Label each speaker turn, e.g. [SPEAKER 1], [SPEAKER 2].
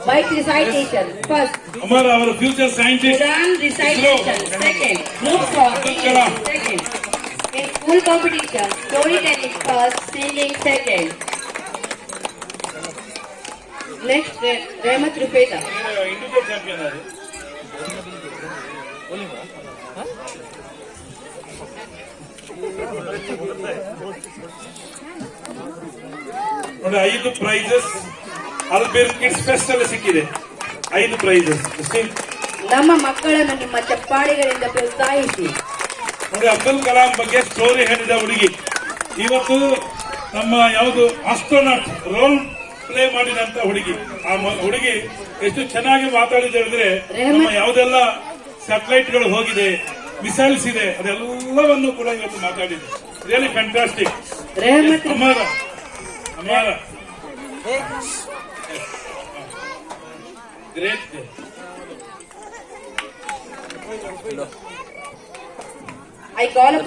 [SPEAKER 1] Bite recitation. First,
[SPEAKER 2] Amar, our future scientist.
[SPEAKER 1] Quran recitation. Second, group talking. Second, in school competition, storytelling first, singing second. Next, Rehmat Rupeta.
[SPEAKER 2] Individual champion. ನೋಡಿ 5 prices ಅಲ್ಬೇರ್ kids fest ಅಲ್ಲಿ ಸಿಕ್ಕಿದೆ. 5 prices.
[SPEAKER 1] ನಮ್ಮ ಮಕ್ಕಳನ್ನು ನಿಮ್ಮ ಚಪ್ಪಾಳೆಗಳಿಂದ ಪ್ರೋತ್ಸಾಹಿಸಿ.
[SPEAKER 2] ನೋಡಿ ಅಬ್ದುಲ್ ಕಲಾಂ ಬಗ್ಗೆ story ಹೇಳಿದ ಹುಡುಗಿ ಇವತ್ತು ನಮ್ಮ ಯಾವುದು ಆಸ್ಟ್ರೋನಾಟ್ ರೋಲ್ ಪ್ಲೇ ಮಾಡಿದಂತ ಹುಡುಗಿ. ಆ ಹುಡುಗಿ ಎಷ್ಟು ಚೆನ್ನಾಗಿ ಮಾತಾಡಿದೆ ಅಂದ್ರೆ ನಮ್ಮ ಯಾವುದೆಲ್ಲ ಸ್ಯಾಟಲೈಟ್ ಗಳು ಹೋಗಿದೆ, ಮಿಸೈಲ್ಸ್ ಇದೆ, ಅದೆಲ್ಲವನ್ನು ಕೂಡ ಇವತ್ತು ಮಾತಾಡಿದೆ. Really fantastic. ಅಮರ ಅಮರ ಗ್ರೇಟ್.
[SPEAKER 1] I call upon